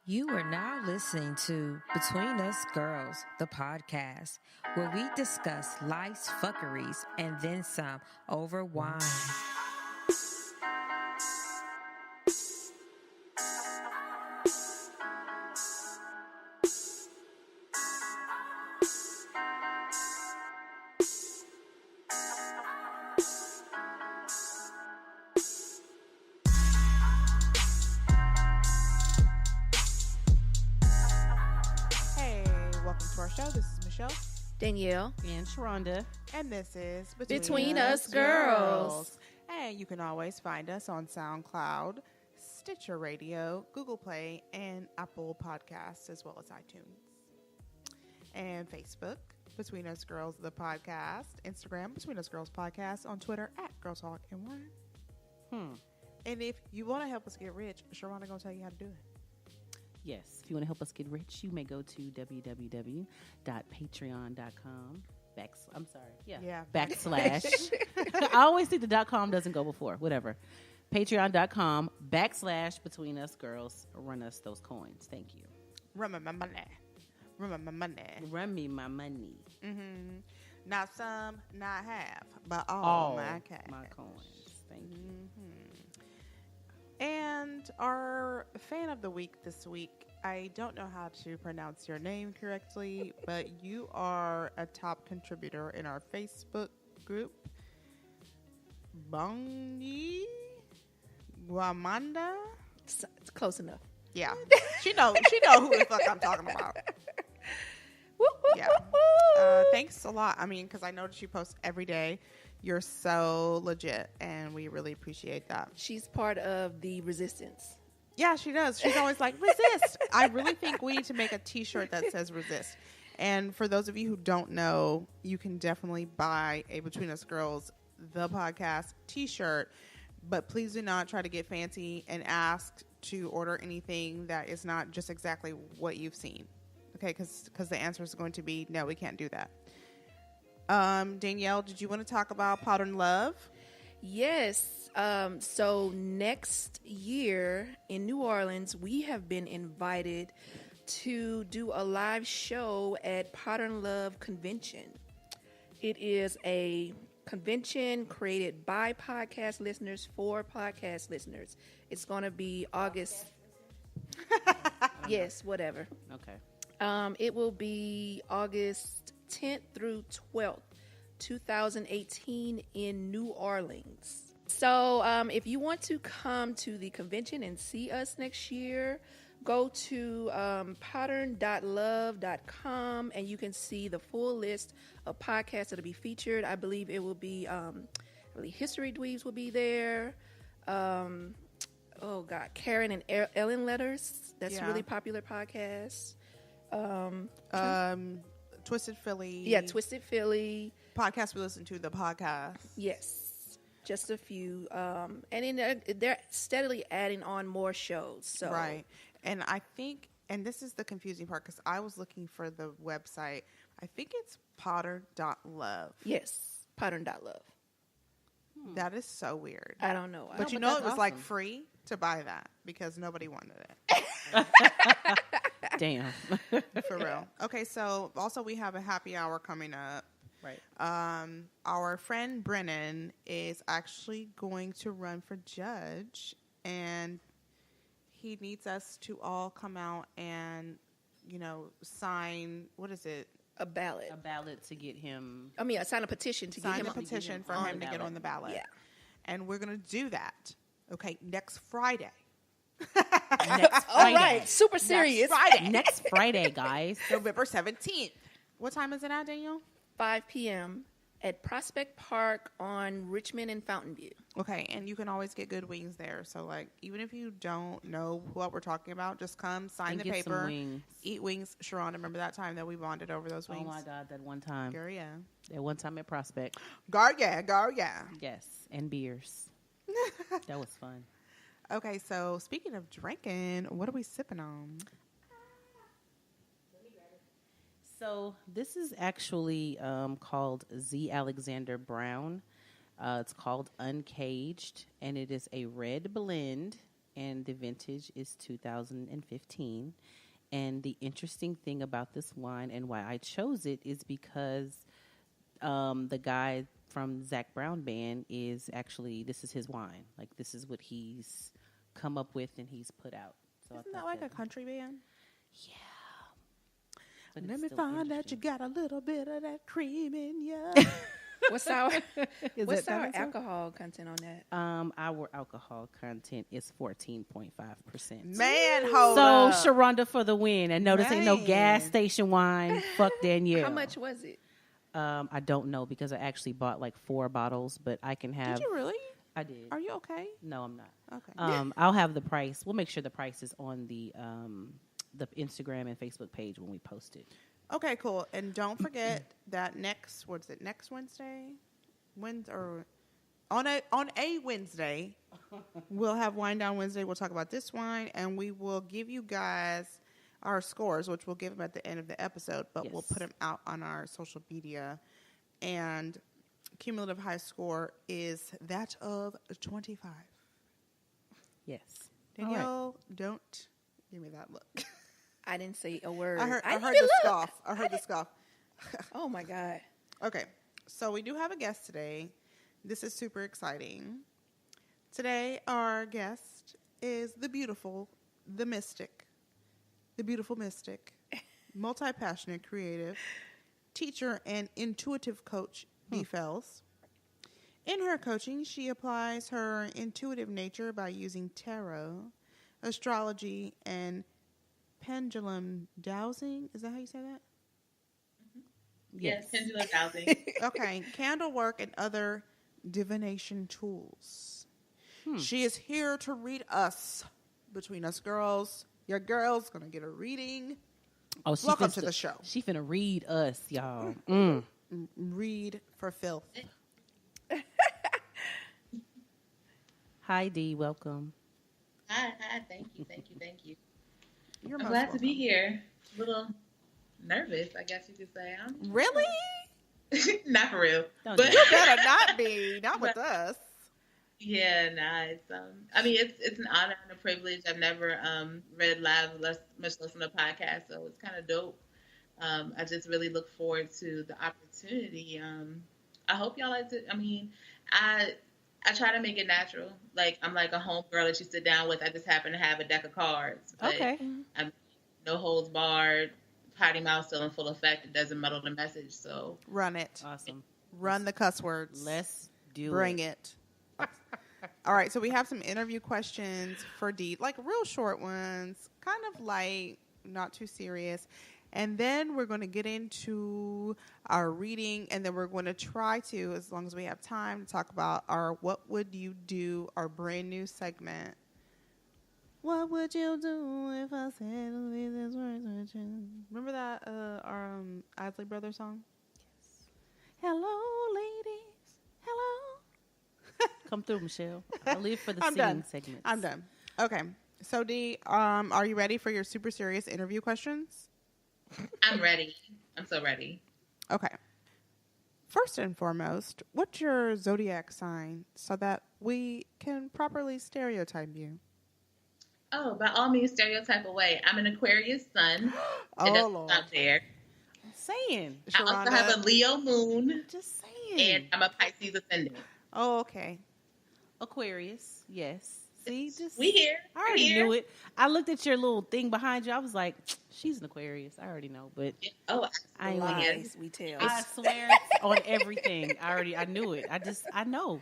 You are now listening to Between Us Girls, the podcast, where we discuss life's fuckeries and then some over wine. Danielle and Sharonda, and this is Between Us Girls. And you can always find us on SoundCloud, Stitcher Radio, Google Play, and Apple Podcasts, as well as iTunes. And Facebook, Between Us Girls, the podcast. Instagram, Between Us Girls Podcast. On Twitter, @Girls Talk and Wine. And if you want to help us get rich, Sharonda gonna tell you how to do it. Yes, if you want to help us get rich, you may go to www.patreon.com. Backslash. I always think the .com doesn't go before. Whatever. Patreon.com / Between Us Girls. Run us those coins. Thank you. Run me my money. Run me my money. Mm-hmm. Not some, not half, but all my cash. My coins. Thank you. Mm-hmm. And our fan of the week this week, I don't know how to pronounce your name correctly, but you are a top contributor in our Facebook group. Bongi Guamanda? It's close enough. Yeah. She know who the fuck I'm talking about. Yeah. Thanks a lot. I mean, because I know that you post every day. You're so legit, and we really appreciate that. She's part of the resistance. Yeah, she does. She's always like, resist. I really think we need to make a t-shirt that says resist. And for those of you who don't know, you can definitely buy a Between Us Girls, the podcast t-shirt. But please do not try to get fancy and ask to order anything that is not just exactly what you've seen. Okay, because the answer is going to be, no, we can't do that. Danielle, did you want to talk about Modern Love? Yes. So next year in New Orleans, we have been invited to do a live show at Modern Love Convention. It is a convention created by podcast listeners for podcast listeners. It's going to be August. Yes, whatever. Okay. It will be August 10th through 12th, 2018 in New Orleans. So if you want to come to the convention and see us next year, go to pattern.love.com and you can see the full list of podcasts that will be featured. I believe it will be History Dweebs will be there. Karen and Ellen Letters. That's a really popular podcast. Twisted Philly. Yeah, Twisted Philly. Podcast we listen to, the podcast. Yes, just a few. And they're steadily adding on more shows. So. Right. And I think, and this is the confusing part, because I was looking for the website. I think it's potter.love. Yes, pattern.love. That is so weird. I don't know why. But it was like free to buy that because nobody wanted it. Damn. For real. Okay, so also we have a happy hour coming up. Right. Our friend Brennan is actually going to run for judge, and he needs us to all come out and, sign, what is it? A ballot. A ballot to get him. Sign a petition to get him for him to get on the ballot. Yeah. And we're going to do that, okay, next Friday. All right, super serious. Next Friday, guys. November 17th. What time is it at, Daniel? 5 p.m. at Prospect Park on Richmond and Fountain View. Okay, and you can always get good wings there. So, even if you don't know what we're talking about, just come, sign the paper, eat wings. Sharon, remember that time that we bonded over those wings? Oh, my God, that one time. Girl, yeah. That one time at Prospect. Girl, yeah. Yes, and beers. That was fun. Okay, so speaking of drinking, what are we sipping on? So this is actually called Z. Alexander Brown. It's called Uncaged, and it is a red blend. and the vintage is 2015. And the interesting thing about this wine and why I chose it is because the guy from Zac Brown Band is actually, this is his wine. Like, this is what he's come up with and he's put out. So Isn't that like a country band? Yeah. But Let it's me still find that you interesting. got a little bit of that cream in you. What's our Is what's that our dinosaur? alcohol content on that? Our alcohol content is 14.5%. Man, hold So up. Sharonda for the win. And no, this ain't no gas Man. station wine. Fuck Danielle. How much was it? I don't know because I actually bought like 4 bottles, but I can have. Did you really? I did. Are you okay? No, I'm not. Okay. I'll have the price. We'll make sure the price is on the Instagram and Facebook page when we post it. Okay, cool. And don't forget that next Wednesday? On a Wednesday, we'll have Wine Down Wednesday. We'll talk about this wine, and we will give you guys our scores, which we'll give them at the end of the episode, but we'll put them out on our social media. And cumulative high score is that of 25. Yes. Danielle, don't give me that look. I didn't say a word. I heard need the to look. scoff. I heard the scoff. Oh my God. Okay, so we do have a guest today. This is super exciting. Today, our guest is the beautiful mystic, multi-passionate, creative, teacher, and intuitive coach, Dee Fells. In her coaching, she applies her intuitive nature by using tarot, astrology, and pendulum dowsing. Is that how you say that? Yes, pendulum dowsing. Okay, candle work and other divination tools. She is here to read us, between us girls. Your girl's gonna get a reading. Oh, she Welcome finna- to the show. She finna read us, y'all. Read for filth. Hi, Dee. Welcome. Hi, thank you. You're I'm most glad to be welcome. here. A little nervous, I guess you could say. Really? Not for real. Don't But do You better not be. Not with us. yeah, nah, it's I mean it's an honor and a privilege. I've never read live, much less on a podcast, so it's kind of dope. I just really look forward to the opportunity. I hope y'all like to. I mean, I try to make it natural. Like I'm like a homegirl that you sit down with. I just happen to have a deck of cards. But Okay. I'm no holds barred, potty mouth still in full effect. It doesn't muddle the message. So Run it. Awesome. Run the cuss words. Let's do Bring it. it. All right, so we have some interview questions for Dee, like real short ones, kind of light, not too serious. And then we're going to get into our reading, and then we're going to try to, as long as we have time, to talk about our What Would You Do, our brand new segment. What would you do if I said these words with you? Remember that our Isley Brothers song? Yes. Hello, ladies. Hello. Come through, Michelle. I'll leave for the I'm singing done. segments. I'm done. Okay. So, Dee, are you ready for your super serious interview questions? I'm ready. I'm so ready. Okay. First and foremost, what's your zodiac sign so that we can properly stereotype you? Oh, by all means, stereotype away. I'm an Aquarius sun. Oh, It doesn't Lord. stop there. Saying. I also have a Leo moon, Just saying. and I'm a Pisces ascendant. Oh, okay. Aquarius. Yes. See, just We here. I already knew it. I looked at your little thing behind you. I was like, she's an Aquarius. I already know, but Oh, I ain't absolutely. lying. Lies we tell. I swear on everything. I knew it. I know.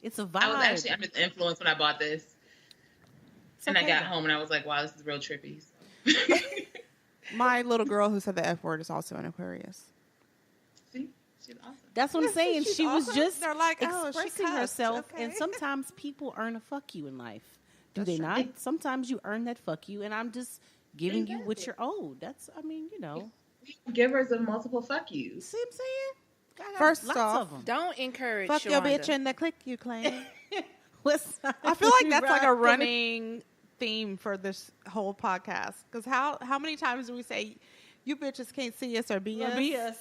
It's a vibe. I was actually under the influence when I bought this. It's And okay. I got home and I was like, wow, this is real trippy. My little girl who said the F word is also an Aquarius. See? She's awesome. That's what I'm saying. She's She was awesome. just They're like, oh, she expressing cussed. herself, Okay. and sometimes people earn a fuck you in life. Do That's they true. not? Sometimes you earn that fuck you, and I'm just giving you what Exactly. you're owed. That's, I mean, you know. Givers of multiple fuck yous. See what I'm saying? I got First lots off, of them. Don't encourage Fuck your Sharonda. bitch and the click you claim. I I feel like that's like a running theme for this whole podcast. Because how many times do we say You bitches can't see us or be Love us. be us.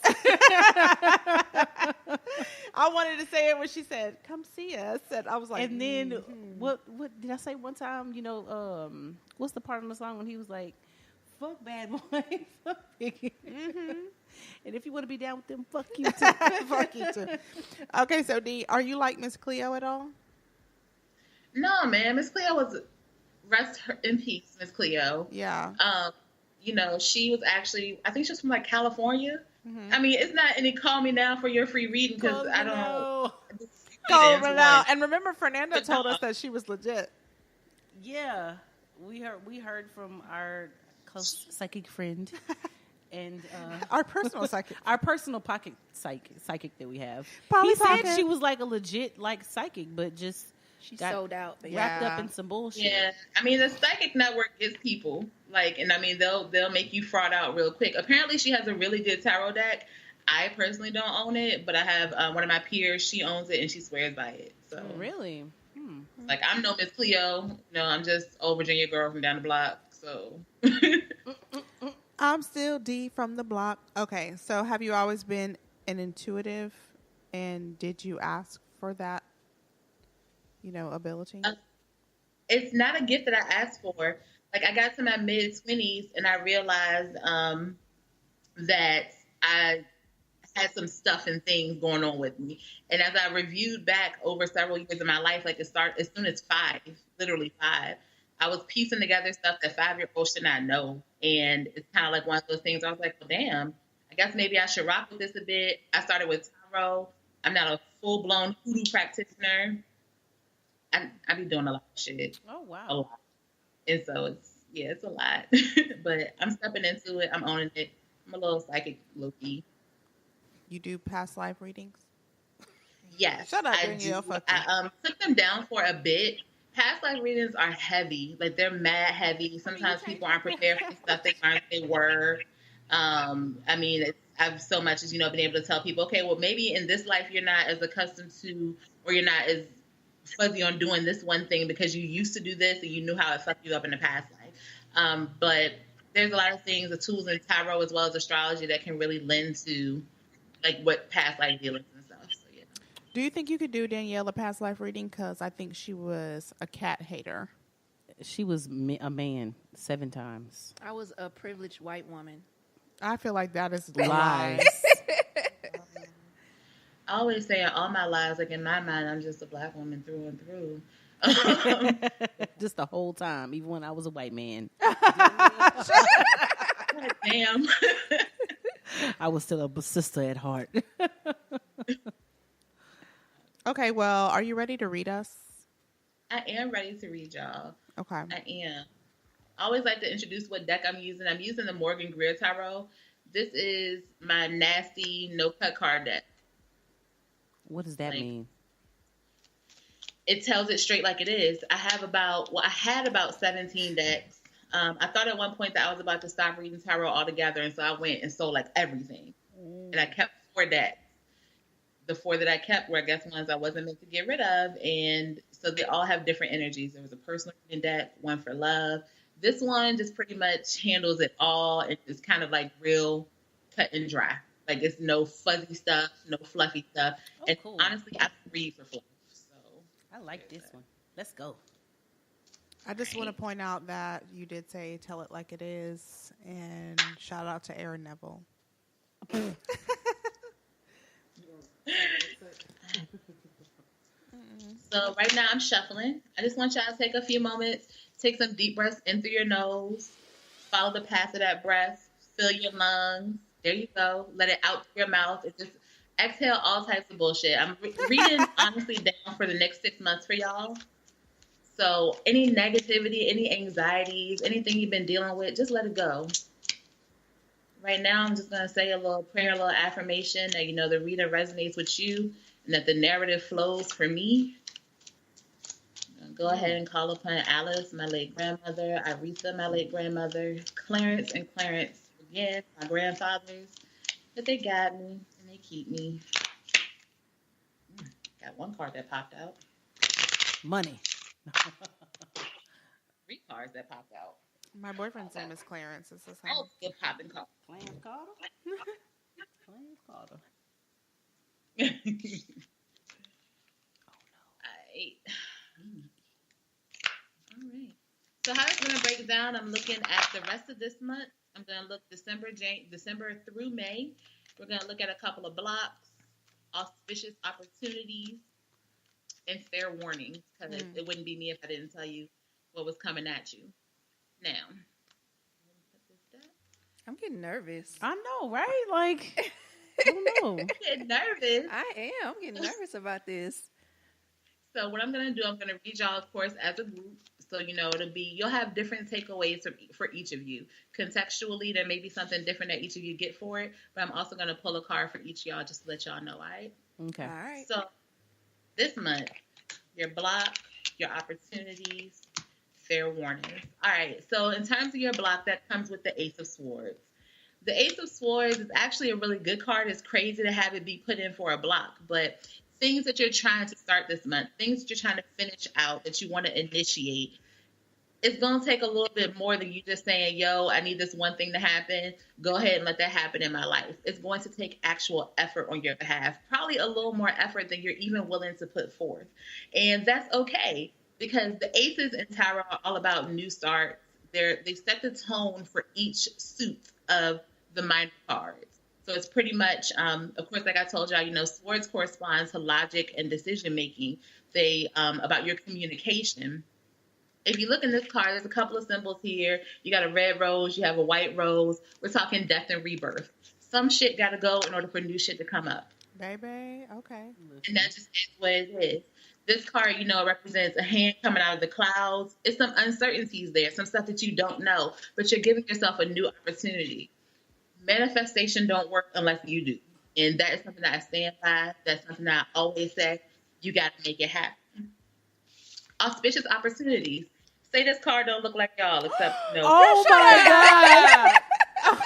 I wanted to say it when she said, "Come see us," and I was like, And then what did I say one time? You know, what's the part of the song when he was like, "Fuck bad boys, fuck Biggie." And if you want to be down with them, fuck you too. Fuck you too. Okay, so Dee, are you like Miss Cleo at all? No, man, Miss Cleo was rest her in peace, Miss Cleo. Yeah. You know, she was actually, I think she was from like California. I mean, it's not any call me now for your free reading because I don't. Call me now. And remember, Fernanda told us that she was legit. Yeah, we heard from our close psychic friend. And Our personal psychic. our personal pocket psychic that we have. Polly He said Pocket. she was like a legit like psychic, but just She got sold out. Baby. wrapped Yeah. up in some bullshit. Yeah, I mean the psychic network gets people like, and I mean they'll make you fraud out real quick. Apparently, she has a really good tarot deck. I personally don't own it, but I have one of my peers. She owns it and she swears by it. So Really? like I'm no Miss Cleo. No, I'm just old Virginia girl from down the block. So I'm still Dee from the block. Okay, so have you always been an intuitive, and did you ask for that, ability? it's not a gift that I asked for. Like I got to my mid-20s and I realized that I had some stuff and things going on with me. And as I reviewed back over several years of my life, like as soon as literally five, I was piecing together stuff that 5-year-olds should not know. And it's kind of like one of those things I was like, well, damn, I guess maybe I should rock with this a bit. I started with tarot. I'm not a full-blown hoodoo practitioner. I be doing a lot of shit. Oh A wow. lot. And so it's a lot. But I'm stepping into it. I'm owning it. I'm a little psychic low-key. You do past life readings? Yes, Shut up, I Danielle. do. Fuck you. I took them down for a bit. Past life readings are heavy. Like they're mad heavy. Sometimes people aren't prepared for the stuff they aren't they were. I mean, I've so much as been able to tell people, okay, well maybe in this life you're not as accustomed to, or you're not as fuzzy on doing this one thing because you used to do this and you knew how it fucked you up in the past life. But there's a lot of things, the tools in tarot as well as astrology that can really lend to like what past life dealings and stuff. So yeah. Do you think you could do Danielle a past life reading? Because I think she was a cat hater. She was a man 7 times. I was a privileged white woman. I feel like that is Lies. lies. I always say in all my lives, like in my mind, I'm just a black woman through and through. Just the whole time, even when I was a white man. Damn. I was still a sister at heart. Okay, well, are you ready to read us? I am ready to read y'all. Okay. I am. I always like to introduce what deck I'm using. I'm using the Morgan Greer Tarot. This is my nasty no-cut card deck. What does that mean? It tells it straight like it is. I had about 17 decks. I thought at one point that I was about to stop reading tarot altogether, and so I went and sold like everything. And I kept 4 decks. The 4 that I kept were, I guess, ones I wasn't meant to get rid of, and so they all have different energies. There was a personal reading deck, one for love. This one just pretty much handles it all. It's kind of like real cut and dry. Like it's no fuzzy stuff, no fluffy stuff. Oh, and cool. honestly, I don't read for fluff. So I like this one. Let's go. I just want to point out that you did say tell it like it is, and shout out to Aaron Neville. So right now I'm shuffling. I just want y'all to take a few moments, take some deep breaths in through your nose, follow the path of that breath, fill your lungs. There you go. Let it out through your mouth. It's just exhale all types of bullshit. I'm reading honestly down for the next 6 months for y'all. So any negativity, any anxieties, anything you've been dealing with, just let it go. Right now, I'm just going to say a little prayer, a little affirmation that, the reader resonates with you and that the narrative flows for me. Go ahead and call upon Alice, my late grandmother, Aretha, my late grandmother, Clarence and Clarence, again, my grandfathers, that they guide me and they keep me. Got one card that popped out. Money. 3 cards that popped out. My boyfriend's name is Clarence. It's the same. Oh, good popping call. Clarence Carter? Clarence Carter. All right. So how it's going to break down, I'm looking at the rest of this month. I'm going to look December through May. We're going to look at a couple of blocks, auspicious opportunities, and fair warnings, because it wouldn't be me if I didn't tell you what was coming at you. Now, I'm getting nervous. I know, right? Like, I don't know. I'm getting nervous. I am. I'm getting nervous about this. So what I'm going to do, I'm going to read y'all, of course, as a group. So, you'll have different takeaways for each of you. Contextually, there may be something different that each of you get for it, but I'm also going to pull a card for each of y'all just to let y'all know, all right? Okay. All right. So this month, your block, your opportunities, fair warnings. All right. So in terms of your block, that comes with the Ace of Swords. The Ace of Swords is actually a really good card. It's crazy to have it be put in for a block, but things that you're trying to start this month, things that you're trying to finish out, that you want to initiate, it's going to take a little bit more than you just saying, yo, I need this one thing to happen. Go ahead and let that happen in my life. It's going to take actual effort on your behalf, probably a little more effort than you're even willing to put forth. And that's okay, because the aces in tarot are all about new starts. They set the tone for each suit of the minor cards. So it's pretty much, of course, like I told y'all, swords correspond to logic and decision making. They about your communication. If you look in this card, there's a couple of symbols here. You got a red rose, you have a white rose. We're talking death and rebirth. Some shit got to go in order for new shit to come up. Baby, okay. And that just is what it is. This card, represents a hand coming out of the clouds. It's some uncertainties there, some stuff that you don't know, but you're giving yourself a new opportunity. Manifestation don't work unless you do. And that is something that I stand by. That's something that I always say. You got to make it happen. Auspicious opportunities. Say this card don't look like y'all, except Oh my God.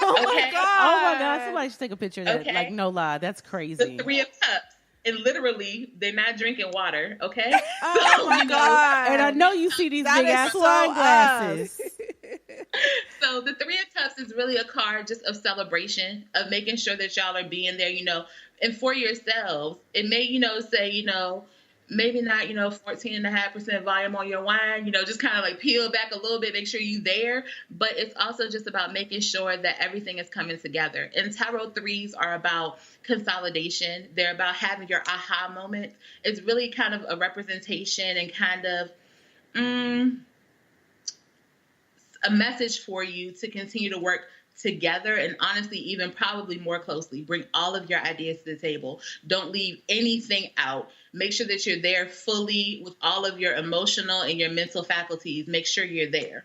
Oh my God. Somebody should take a picture of that. Okay. Like, no lie. That's crazy. The Three of Cups. And literally, they're not drinking water, okay? Oh my God. And I know you see these That big is ass so wine glasses. So the Three of Cups is really a card just of celebration, of making sure that y'all are being there, and for yourselves. It may, say, maybe not, 14.5% volume on your wine, just kind of like peel back a little bit, make sure you're there. But it's also just about making sure that everything is coming together. And tarot threes are about consolidation. They're about having your aha moment. It's really kind of a representation and kind of a message for you to continue to work together, and honestly, even probably more closely. Bring all of your ideas to the table. Don't leave anything out. Make sure that you're there fully with all of your emotional and your mental faculties. Make sure you're there.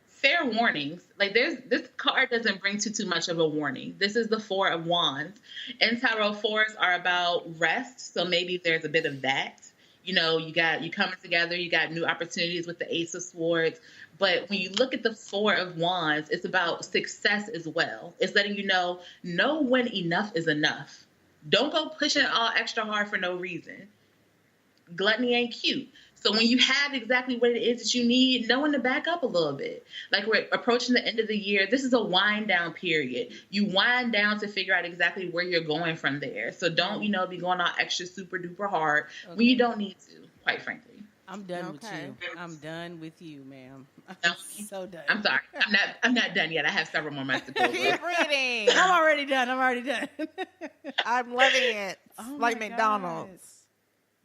Fair warnings. Like this card doesn't bring too much of a warning. This is the Four of Wands. And tarot fours are about rest. So maybe there's a bit of that. You coming together, you got new opportunities with the Ace of Swords. But when you look at the Four of Wands, it's about success as well. It's letting you know when enough is enough. Don't go pushing all extra hard for no reason. Gluttony ain't cute. So when you have exactly what it is that you need, know when to back up a little bit. Like we're approaching the end of the year. This is a wind down period. You wind down to figure out exactly where you're going from there. So don't, be going all extra super duper hard when you don't need to, quite frankly. I'm done with you. I'm done with you, ma'am. No, so done. I'm sorry. I'm not done yet. I have several more months to go. Keep reading. I'm already done. I'm loving it. Oh like my McDonald's. gosh.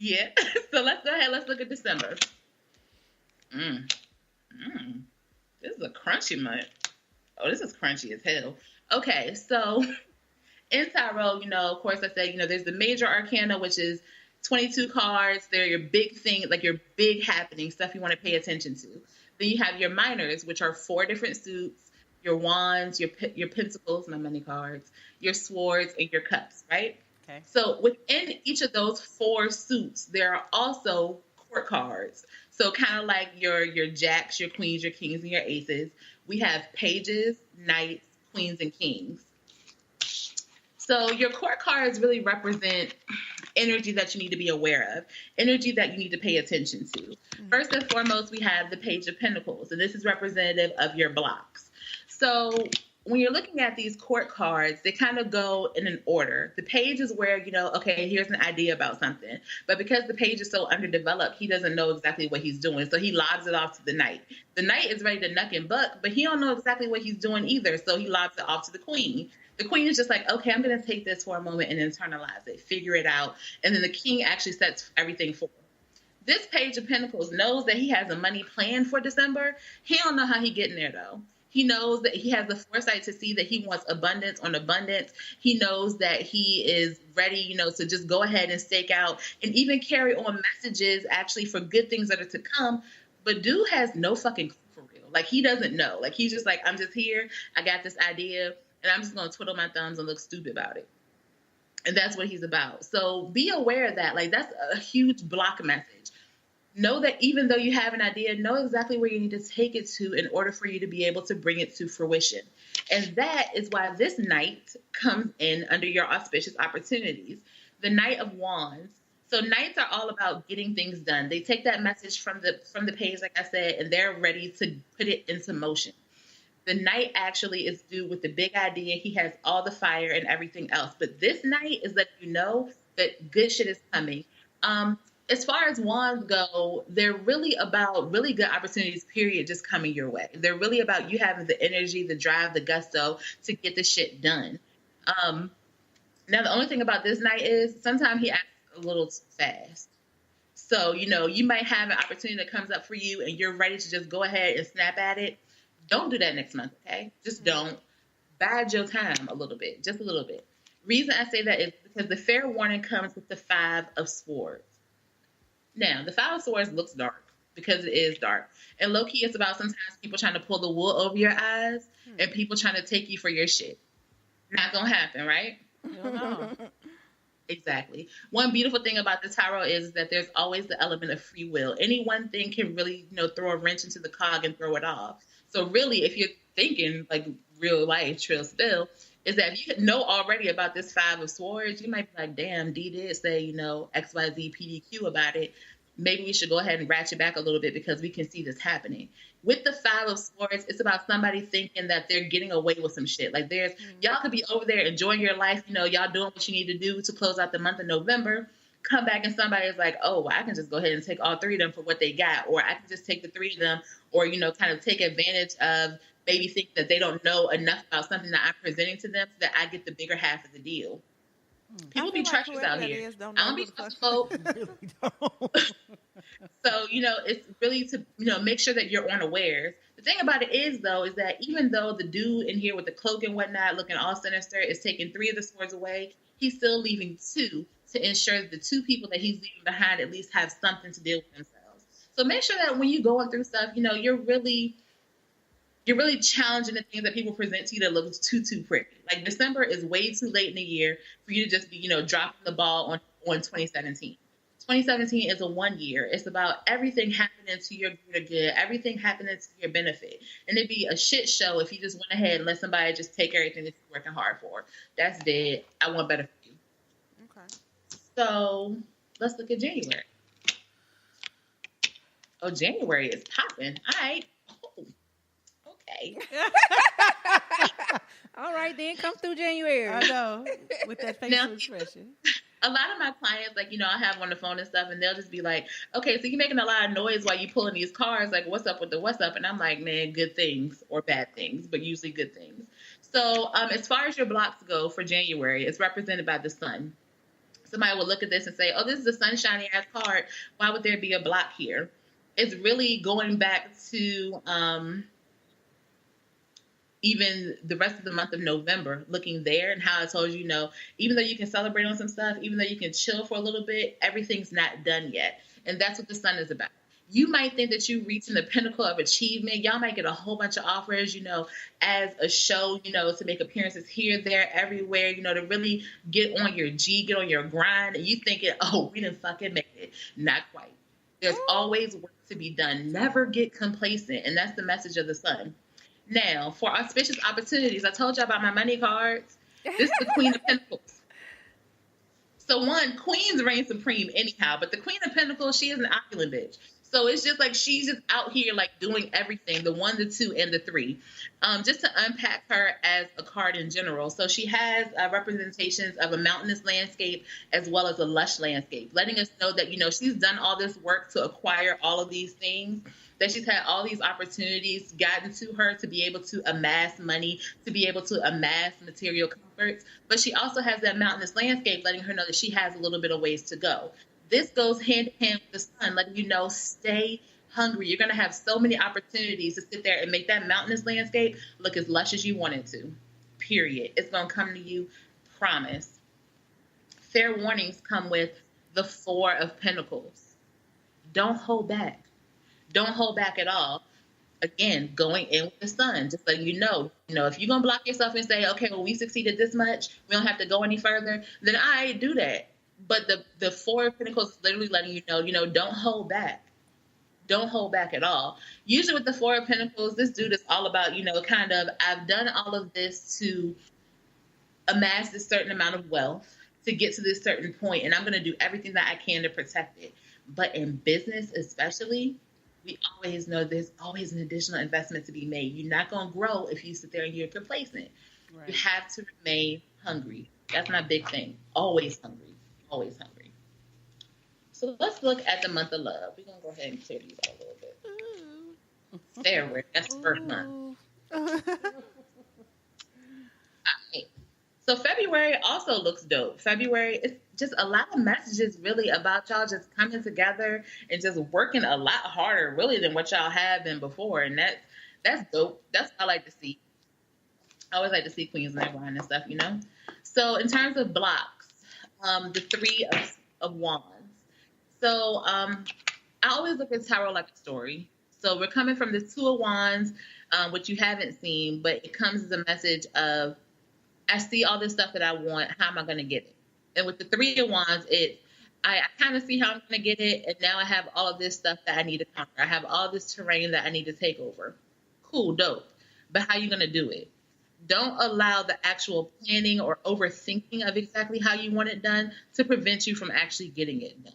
Yeah. So let's go ahead. Let's look at December. This is a crunchy month. Oh, this is crunchy as hell. Okay. So in tarot, of course I said, there's the major arcana, which is 22 cards. They're your big thing, like your big happening stuff you want to pay attention to. Then you have your minors, which are 4 different suits, your wands, your pentacles, not many cards, your swords, and your cups, right? Okay. So within each of those 4 suits, there are also court cards. So kind of like your jacks, your queens, your kings, and your aces. We have pages, knights, queens, and kings. So your court cards really represent energy that you need to be aware of, energy that you need to pay attention to. Mm-hmm. First and foremost, we have the Page of Pentacles, and this is representative of your blocks. So when you're looking at these court cards, they kind of go in an order. The page is where, okay, here's an idea about something. But because the page is so underdeveloped, he doesn't know exactly what he's doing. So he lobs it off to the knight. The knight is ready to nuck and buck, but he don't know exactly what he's doing either. So he lobs it off to the queen. The queen is just like, okay, I'm going to take this for a moment and internalize it, figure it out. And then the king actually sets everything forth. This Page of Pentacles knows that he has a money plan for December. He don't know how he getting there, though. He knows that he has the foresight to see that he wants abundance on abundance. He knows that he is ready, to just go ahead and stake out and even carry on messages actually for good things that are to come. But dude has no fucking clue for real. Like, he doesn't know. Like, he's just like, I'm just here. I got this idea and I'm just going to twiddle my thumbs and look stupid about it. And that's what he's about. So be aware of that. Like, that's a huge block message. Know that even though you have an idea, know exactly where you need to take it to in order for you to be able to bring it to fruition. And that is why this Knight comes in under your auspicious opportunities. The Knight of Wands. So Knights are all about getting things done. They take that message from the page, like I said, and they're ready to put it into motion. The Knight actually is due with the big idea. He has all the fire and everything else. But this Knight is letting you know that good shit is coming. As far as wands go, they're really about really good opportunities, period, just coming your way. They're really about you having the energy, the drive, the gusto to get the shit done. Now, the only thing about this Knight is sometimes he acts a little too fast. So, you might have an opportunity that comes up for you and you're ready to just go ahead and snap at it. Don't do that next month, okay? Just don't. Bide your time a little bit, just a little bit. Reason I say that is because the fair warning comes with the Five of Swords. Now, the Five of Swords looks dark because it is dark. And low-key, it's about sometimes people trying to pull the wool over your eyes and people trying to take you for your shit. Not going to happen, right? No. Exactly. One beautiful thing about the tarot is that there's always the element of free will. Any one thing can really, throw a wrench into the cog and throw it off. So really, if you're thinking like real life, trill spill, is that if you know already about this Five of Swords, you might be like, damn, Dee did say, XYZ PDQ about it. Maybe we should go ahead and ratchet back a little bit because we can see this happening. With the Five of Swords, it's about somebody thinking that they're getting away with some shit. Like y'all could be over there enjoying your life, y'all doing what you need to do to close out the month of November. Come back and somebody is like, oh, well, I can just go ahead and take all three of them for what they got. Or I can just take the three of them or, kind of take advantage of maybe think that they don't know enough about something that I'm presenting to them so that I get the bigger half of the deal. People be treacherous out here. I don't be folk. Really don't. So, it's really to, make sure that you're unawares. The thing about it is, though, is that even though the dude in here with the cloak and whatnot looking all sinister is taking three of the swords away, he's still leaving two to ensure that the two people that he's leaving behind at least have something to deal with themselves. So make sure that when you're going through stuff, you're really challenging the things that people present to you that look too pretty. Like December is way too late in the year for you to just be, dropping the ball on 2017. 2017 is a 1 year. It's about everything happening to your good, everything happening to your benefit. And it'd be a shit show if you just went ahead and let somebody just take everything that you're working hard for. That's dead. I want better for you. Okay. So let's look at January. Oh, January is popping. All right. Oh, okay. All right, then come through January. I know. With that facial expression. A lot of my clients, like, I have on the phone and stuff, and they'll just be like, okay, so you're making a lot of noise while you pulling these cards. Like, what's up with the what's up? And I'm like, man, good things or bad things, but usually good things. So as far as your blocks go for January, it's represented by the sun. Somebody will look at this and say, oh, this is a sunshiny ass card. Why would there be a block here? It's really going back to even the rest of the month of November, looking there and how I told you, even though you can celebrate on some stuff, even though you can chill for a little bit, everything's not done yet. And that's what the sun is about. You might think that you're reaching the pinnacle of achievement. Y'all might get a whole bunch of offers, as a show, to make appearances here, there, everywhere, to really get on your G, get on your grind. And you thinking, oh, we didn't fucking make it. Not quite. There's always work to be done. Never get complacent. And that's the message of the sun. Now, for auspicious opportunities, I told you about my money cards. This is the Queen of Pentacles. So one, queens reign supreme anyhow, but the Queen of Pentacles, she is an opulent bitch. So it's just like she's just out here like doing everything, the 1, the 2, and the 3. Just to unpack her as a card in general. So she has representations of a mountainous landscape as well as a lush landscape, letting us know that, you know, she's done all this work to acquire all of these things, that she's had all these opportunities gotten to her to be able to amass money, to be able to amass material comforts. But she also has that mountainous landscape letting her know that she has a little bit of ways to go. This goes hand in hand with the sun, letting you know, stay hungry. You're going to have so many opportunities to sit there and make that mountainous landscape look as lush as you want it to. Period. It's going to come to you. Promise. Fair warnings come with the 4 of Pentacles. Don't hold back. Don't hold back at all. Again, going in with the sun, just letting you know, if you're going to block yourself and say, okay, well, we succeeded this much, we don't have to go any further, then I do that. But the 4 of Pentacles is literally letting you know, don't hold back. Don't hold back at all. Usually with the 4 of Pentacles, this dude is all about, kind of, I've done all of this to amass this certain amount of wealth to get to this certain point, and I'm going to do everything that I can to protect it. But in business especially, we always know there's always an additional investment to be made. You're not going to grow if you sit there and you're complacent. Right. You have to remain hungry. That's my big thing. Always hungry. Always hungry. So let's look at the month of love. We're going to go ahead and clear these out a little bit. February. That's the first month. Right. So February also looks dope. February is just a lot of messages really about y'all just coming together and just working a lot harder really than what y'all have been before. And that's dope. That's what I like to see. I always like to see queens and everyone and stuff, So in terms of blocks, the 3 of Wands. So I always look at tarot like a story. So we're coming from the 2 of Wands, which you haven't seen, but it comes as a message of, I see all this stuff that I want. How am I going to get it? And with the 3 of Wands, I kind of see how I'm going to get it. And now I have all of this stuff that I need to conquer. I have all this terrain that I need to take over. Cool, dope. But how are you going to do it? Don't allow the actual planning or overthinking of exactly how you want it done to prevent you from actually getting it done.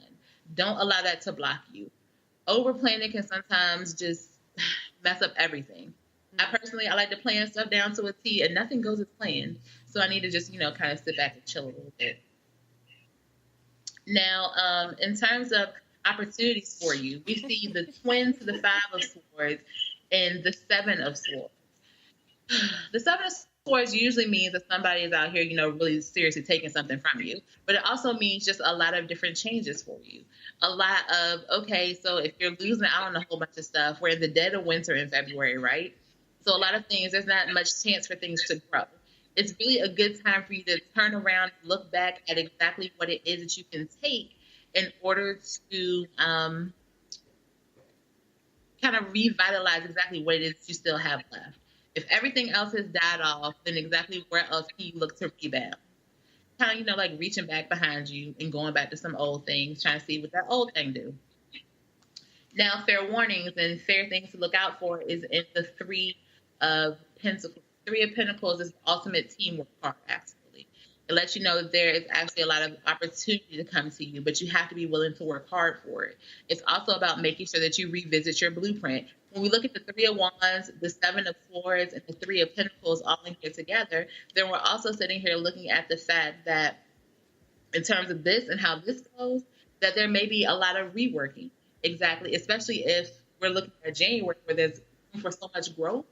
Don't allow that to block you. Over planning can sometimes just mess up everything. I like to plan stuff down to a T, and nothing goes as planned. So I need to just, kind of sit back and chill a little bit. Now, in terms of opportunities for you, we see the twin to the 5 of Swords and the 7 of Swords. The 7 of Swords usually means that somebody is out here, really seriously taking something from you. But it also means just a lot of different changes for you. A lot of, okay, so if you're losing out on a whole bunch of stuff, we're in the dead of winter in February, right? So a lot of things, there's not much chance for things to grow. It's really a good time for you to turn around and look back at exactly what it is that you can take in order to kind of revitalize exactly what it is you still have left. If everything else has died off, then exactly where else can you look to rebound? Kind of, like reaching back behind you and going back to some old things, trying to see what that old thing do. Now, fair warnings and fair things to look out for is in the 3 of Pentacles. 3 of Pentacles is the ultimate teamwork card, actually. It lets you know that there is actually a lot of opportunity to come to you, but you have to be willing to work hard for it. It's also about making sure that you revisit your blueprint. When we look at the 3 of Wands, the 7 of Swords, and the 3 of Pentacles all in here together, then we're also sitting here looking at the fact that in terms of this and how this goes, that there may be a lot of reworking. Exactly, especially if we're looking at January where there's room for so much growth.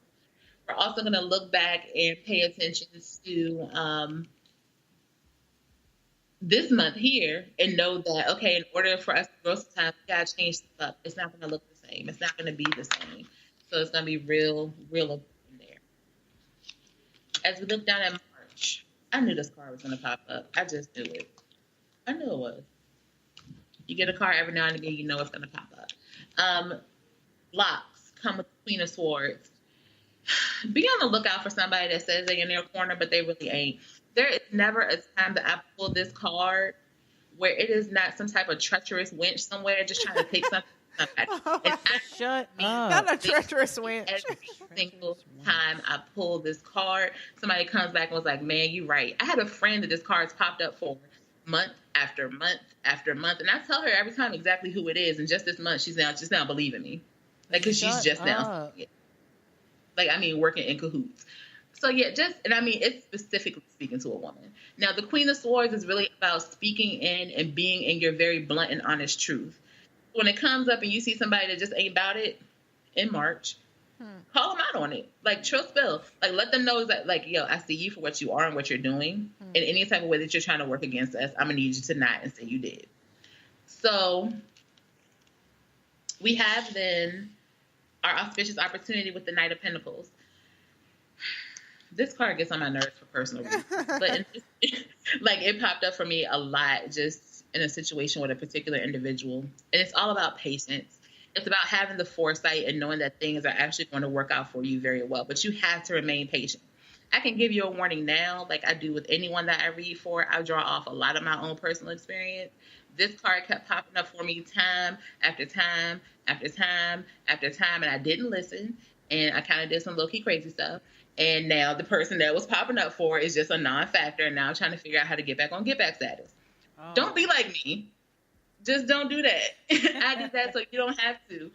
We're also going to look back and pay attention to this month here and know that, okay, in order for us to grow sometimes, we got to change stuff up. It's not going to look the same. It's not going to be the same. So it's going to be real important there. As we look down at March, I knew this card was going to pop up. I just knew it. I knew it was. You get a card every now and again, you know it's going to pop up. Blocks come with the Queen of Swords. Be on the lookout for somebody that says they're in their corner, but they really ain't. There is never a time that I pull this card where it is not some type of treacherous wench somewhere just trying to take something from somebody. And Shut up. Not a treacherous wench. Every single time I pull this card, somebody comes back and was like, man, you right. I had a friend that this card's popped up for. month after month after month. And I tell her every time exactly who it is. And just this month, she's now believing me. Like, because she's just now. Like, I mean, working in cahoots. So, yeah, it's specifically speaking to a woman. Now, the Queen of Swords is really about speaking in and being in your very blunt and honest truth. When it comes up and you see somebody that just ain't about it in March, call them out on it. Like, trill spill. Like, let them know that, like, yo, I see you for what you are and what you're doing. In any type of way that you're trying to work against us, I'm going to need you to not and say you did. So, we have then our auspicious opportunity with the Knight of Pentacles. This card gets on my nerves for personal reasons. But it popped up for me a lot just in a situation with a particular individual. And it's all about patience. It's about having the foresight and knowing that things are actually going to work out for you very well. But you have to remain patient. I can give you a warning now, like I do with anyone that I read for. I draw off a lot of my own personal experience. This card kept popping up for me time after time after time after time, and I didn't listen. And I kind of did some low-key crazy stuff. And now the person that was popping up for is just a non-factor. And now I'm trying to figure out how to get back on get-back status. Oh. Don't be like me. Just don't do that. I did that so you don't have to.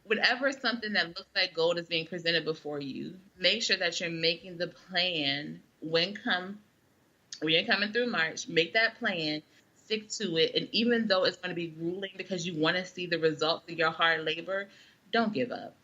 Whenever something that looks like gold is being presented before you, make sure that you're making the plan when you're coming through March. Make that plan. Stick to it. And even though it's going to be grueling because you want to see the results of your hard labor, don't give up.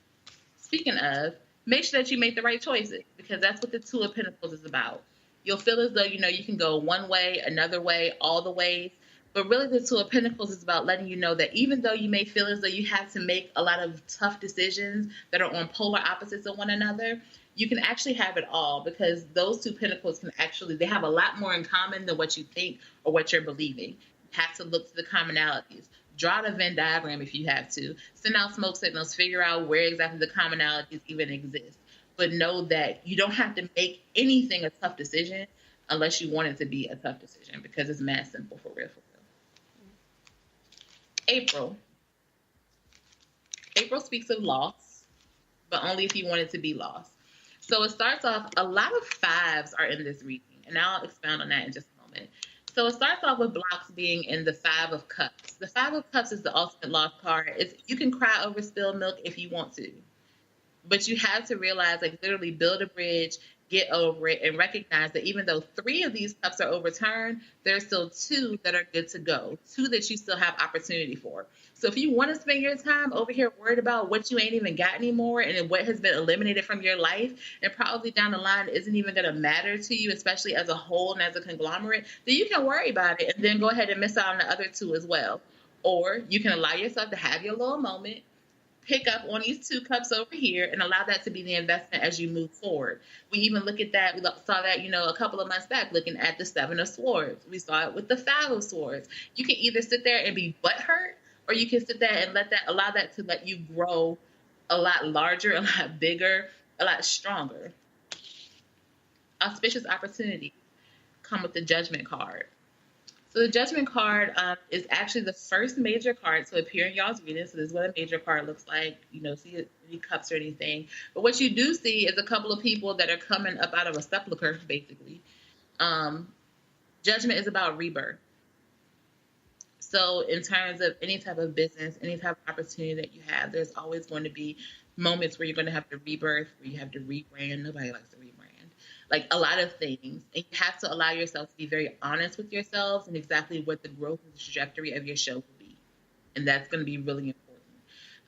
Speaking of, make sure that you make the right choices, because that's what the Two of Pentacles is about. You'll feel as though, you can go one way, another way, all the ways. But really, the Two of Pentacles is about letting you know that even though you may feel as though you have to make a lot of tough decisions that are on polar opposites of one another, you can actually have it all, because those two pentacles they have a lot more in common than what you think or what you're believing. You have to look to the commonalities. Draw the Venn diagram if you have to. Send out smoke signals. Figure out where exactly the commonalities even exist. But know that you don't have to make anything a tough decision unless you want it to be a tough decision, because it's mad simple for real. April. April speaks of loss, but only if you want it to be lost. So it starts off, a lot of fives are in this reading, and I'll expound on that in just a moment. So it starts off with blocks being in the Five of Cups. The Five of Cups is the ultimate lost card. You can cry over spilled milk if you want to, but you have to realize, like, literally build a bridge, get over it, and recognize that even though 3 of these cups are overturned, there's still 2 that are good to go, 2 that you still have opportunity for. So if you want to spend your time over here worried about what you ain't even got anymore and what has been eliminated from your life and probably down the line isn't even going to matter to you, especially as a whole and as a conglomerate, then you can worry about it and then go ahead and miss out on the other 2 as well. Or you can allow yourself to have your little moment, pick up on these 2 cups over here and allow that to be the investment as you move forward. We even look at that. We saw that, a couple of months back looking at the 7 of Swords. We saw it with the 5 of Swords. You can either sit there and be butthurt, or you can sit there and allow that to let you grow a lot larger, a lot bigger, a lot stronger. Auspicious opportunities come with the Judgment card. So the Judgment card is actually the first major card to appear in y'all's reading. So this is what a major card looks like. You don't see any cups or anything. But what you do see is a couple of people that are coming up out of a sepulcher, basically. Judgment is about rebirth. So in terms of any type of business, any type of opportunity that you have, there's always going to be moments where you're going to have to rebirth, where you have to rebrand. Nobody likes to rebrand. Like a lot of things. And you have to allow yourself to be very honest with yourselves and exactly what the growth and the trajectory of your show will be. And that's going to be really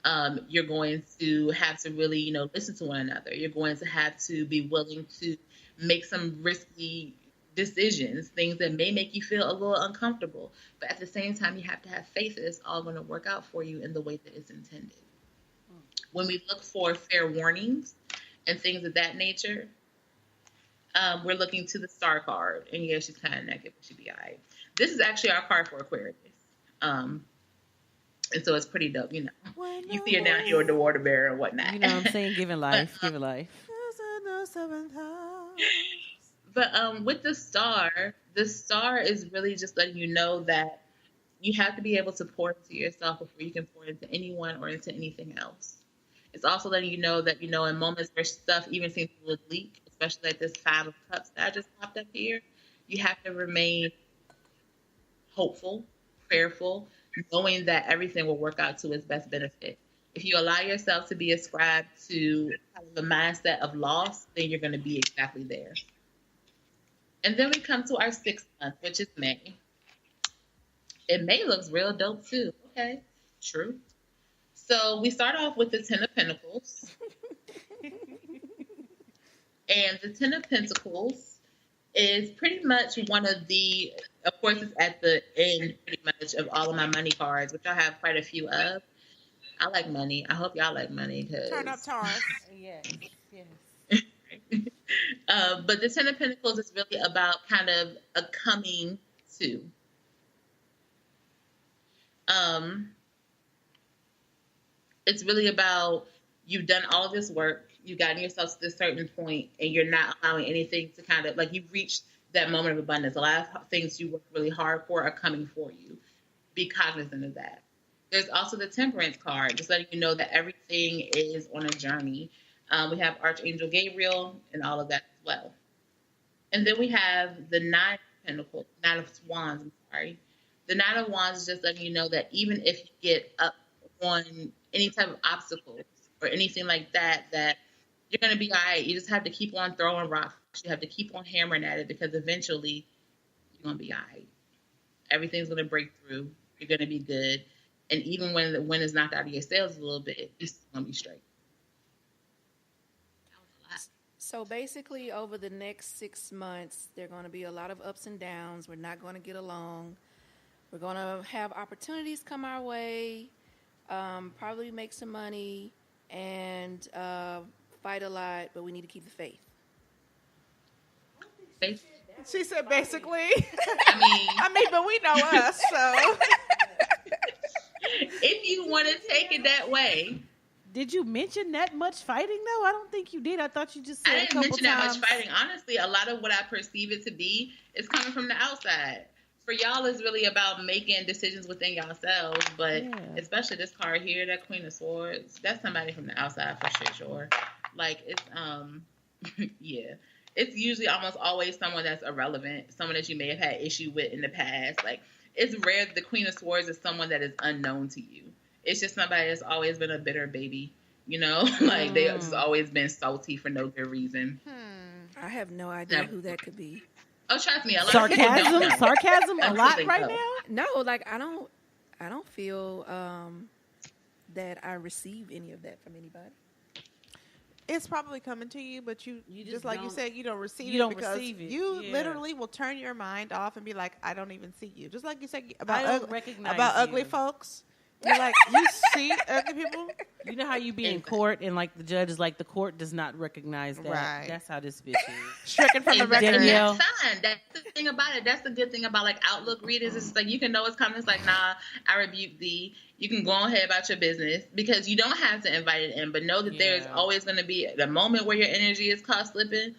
important. You're going to have to really, listen to one another. You're going to have to be willing to make some risky decisions, things that may make you feel a little uncomfortable. But at the same time, you have to have faith that it's all going to work out for you in the way that it's intended. When we look for fair warnings and things of that nature, we're looking to the Star card. And yeah, she's kind of negative, but she'll be all right. This is actually our card for Aquarius. And so it's pretty dope, You see her down here with the water bear and whatnot. You know what I'm saying? Giving life, giving life. But with the star is really just letting you know that you have to be able to pour into yourself before you can pour into anyone or into anything else. It's also letting you know that, in moments where stuff even seems to look bleak, especially like this 5 of Cups that I just popped up here, you have to remain hopeful, prayerful, knowing that everything will work out to its best benefit. If you allow yourself to be ascribed to the mindset of loss, then you're going to be exactly there. And then we come to our 6th month, which is May. And May looks real dope too. Okay, true. So we start off with the 10 of Pentacles. And the 10 of Pentacles is pretty much one of the, of course, it's at the end pretty much of all of my money cards, which I have quite a few of. I like money. I hope y'all like money. Turn up, Taurus. Yes. But the 10 of Pentacles is really about kind of a coming to. It's really about you've done all of this work, you've gotten yourself to this certain point, and you're not allowing anything to kind of, like, you've reached that moment of abundance. A lot of things you work really hard for are coming for you. Be cognizant of that. There's also the Temperance card, just letting you know that everything is on a journey. We have Archangel Gabriel and all of that as well. And then we have the 9 of Pentacles, 9 of Wands, I'm sorry. The 9 of Wands is just letting you know that even if you get up on any type of obstacles or anything like that, that you're going to be all right. You just have to keep on throwing rocks. You have to keep on hammering at it, because eventually you're going to be all right. Everything's going to break through. You're going to be good. And even when the wind is knocked out of your sails a little bit, you're still going to be straight. That was a lot. So basically, over the next 6 months, there are going to be a lot of ups and downs. We're not going to get along. We're going to have opportunities come our way, probably make some money, and fight a lot, but we need to keep the faith. She said basically. I mean, but we know us, so. If you want to take it that way. Did you mention that much fighting, though? I don't think you did. I thought you just said I a didn't couple mention times. that much fighting. Honestly, a lot of what I perceive it to be is coming from the outside. For y'all, it's really about making decisions within yourselves, but especially this card here, that Queen of Swords, that's somebody from the outside for sure. Like, it's, yeah. It's usually almost always someone that's irrelevant, someone that you may have had issue with in the past. Like, it's rare that the Queen of Swords is someone that is unknown to you. It's just somebody that's always been a bitter baby, you know? Like, they've just always been salty for no good reason. I have no idea who that could be. Oh, trust me, a lot of people don't know. Sarcasm a lot right so. now? No, like, I don't feel that I receive any of that from anybody. It's probably coming to you, but you just like you said, you don't receive you don't because receive it. You literally will turn your mind off and be like, I don't even see you. Just like you said I about don't ugly you. folks. You're like, you see ugly people? You know how you be in court and like the judge is like, the court does not recognize that. Right. That's how this bitch is. Stricken from the record. Danielle. That's fine. That's the thing about it. That's the good thing about like Outlook readers. It's like you can know it's coming. It's like, nah, I rebuke thee. You can go ahead about your business because you don't have to invite it in. But know that there's always going to be the moment where your energy is caught slipping.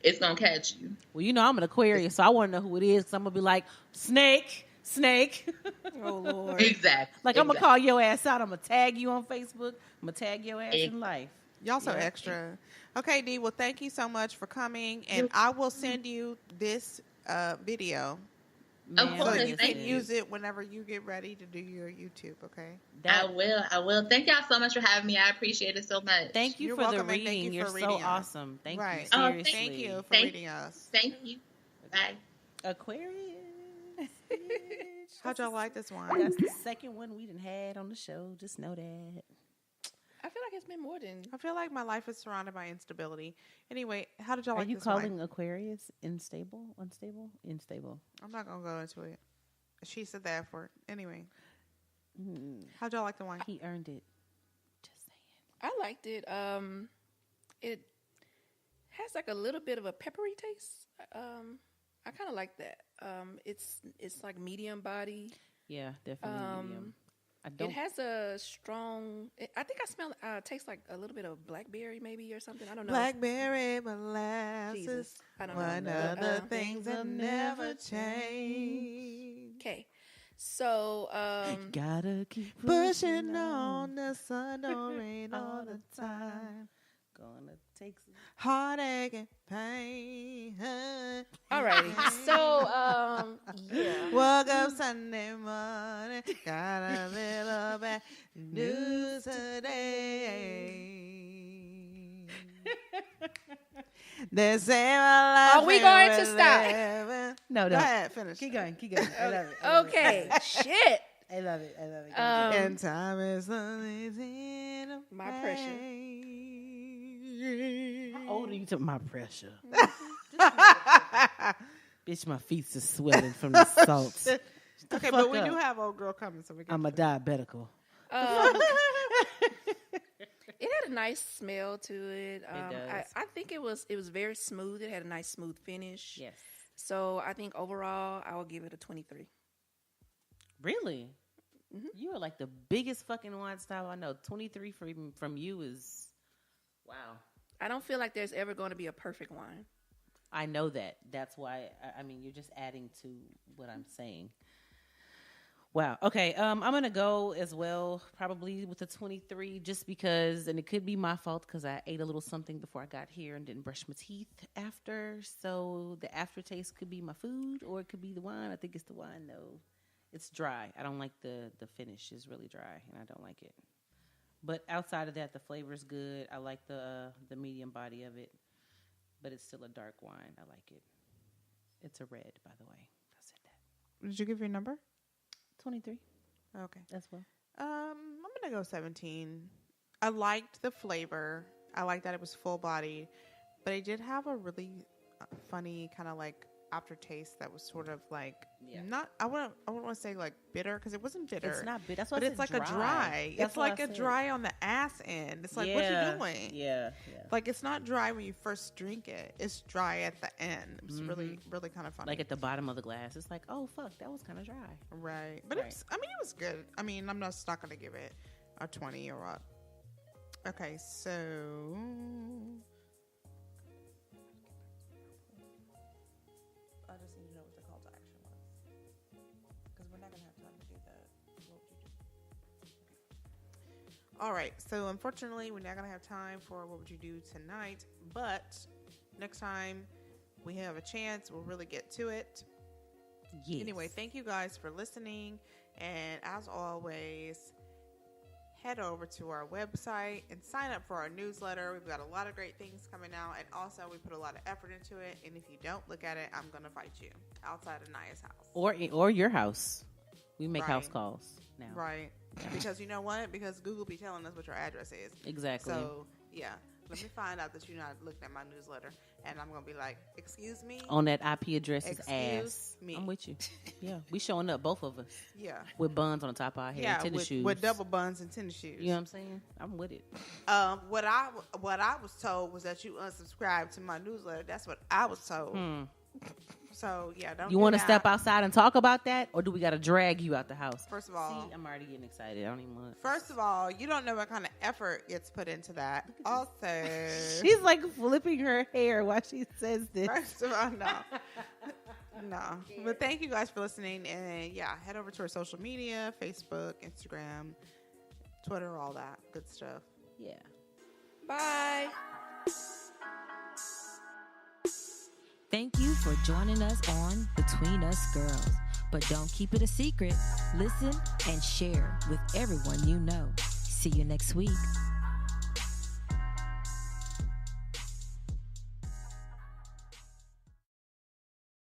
It's going to catch you. Well, you know I'm an Aquarius, so I want to know who it is. Because I'm going to be like, snake. Oh, Lord. Exactly. Like, I'm going to call your ass out. I'm going to tag you on Facebook. I'm going to tag your ass in life. Y'all so extra. Okay, Dee, well, thank you so much for coming. And I will send you this video. Of course. So you can use it whenever you get ready to do your YouTube, okay? I will. Thank y'all so much for having me. I appreciate it so much. Thank you for the reading. You're so awesome. Thank you. Seriously. Thank you for reading us. Thank you. Bye. Aquarius. How'd y'all like this one? That's the second one we done had on the show. Just know that. I feel like it's been more than. I feel like my life is surrounded by instability. Anyway, how did y'all like this one? Are you calling Aquarius unstable? Unstable? I'm not going to go into it. She said that for anyway. How'd y'all like the wine? He earned it. Just saying. I liked it. It has like a little bit of a peppery taste. I kind of like that. It's like medium body. Yeah, definitely medium. It has a strong. I think I smell. Tastes like a little bit of blackberry, maybe or something. I don't know. Blackberry molasses. Jesus, I don't one know. One of the things that never change. Okay, so gotta keep pushing on. The sun don't rain all the time. gonna take some Heartache and pain. Alrighty. So, yeah. Woke up Sunday morning, got a little bad news today. They say my life. Are we going to ain't stop? living. No, Go ahead, finish. Keep going. I love it. Okay. Shit. I love it. And time is slowly ticking away. My pressure. How old are you to my pressure? Bitch, my feet are swelling from the salt. Okay, but we do have old girl coming, so we can. I'm a diabetical. It had a nice smell to it. Does. I think it was very smooth. It had a nice smooth finish. Yes. So I think overall, I will give it a 23. Really? Mm-hmm. You are like the biggest fucking wine style I know. 23 from you is wow. I don't feel like there's ever going to be a perfect wine. I know that. That's why. I mean, you're just adding to what I'm saying. Wow. Okay. I'm gonna go as well, probably with a 23, just because, and it could be my fault because I ate a little something before I got here and didn't brush my teeth after. So the aftertaste could be my food, or it could be the wine. I think it's the wine though. It's dry. I don't like the finish. Is really dry, and I don't like it. But outside of that, the flavor is good. I like the medium body of it, but it's still a dark wine. I like it. It's a red, by the way. I said that. Did you give your number? 23 Okay. as well. I'm gonna go 17. I liked the flavor. I liked that it was full bodied, but it did have a really funny kind of like aftertaste that was sort of like not. I wouldn't want to say like bitter because it wasn't bitter. It's not bitter. That's what but it's like a dry. It's like a dry on the ass end. It's like what you doing? Yeah. Like it's not dry when you first drink it. It's dry at the end. It was really kind of funny. Like at the bottom of the glass, it's like, oh fuck, that was kind of dry. Right, but it was good. I mean, I'm just not gonna give it a 20 or what. Okay, so I just need to know what the call to action was because we're not gonna have time to do that. What would you do? Okay. All right, so unfortunately, we're not gonna have time for what would you do tonight. But next time we have a chance, we'll really get to it. Yes. Anyway, thank you guys for listening. And as always, head over to our website and sign up for our newsletter. We've got a lot of great things coming out. And also, we put a lot of effort into it. And if you don't look at it, I'm going to fight you outside of Naya's house. Or your house. We make Right. house calls now. Right. Because you know what? Because Google be telling us what your address is. Exactly. So, yeah. Let me find out that you're not looking at my newsletter. And I'm going to be like, excuse me? On that IP address is Excuse ass. me. I'm with you. Yeah. We showing up, both of us. Yeah. With buns on the top of our head, Yeah, tennis shoes. with double buns and tennis shoes. You know what I'm saying? I'm with it. What I was told was that you unsubscribed to my newsletter. That's what I was told. So yeah, don't. You want to step outside and talk about that, or do we got to drag you out the house? First of all, see, I'm already getting excited. I don't even want. First of all, you don't know what kind of effort gets put into that. Also, she's like flipping her hair while she says this. First of all, no. But thank you guys for listening, and yeah, head over to our social media: Facebook, Instagram, Twitter, all that good stuff. Yeah. Bye. Thank you for joining us on Between Us Girls. But don't keep it a secret. Listen and share with everyone you know. See you next week.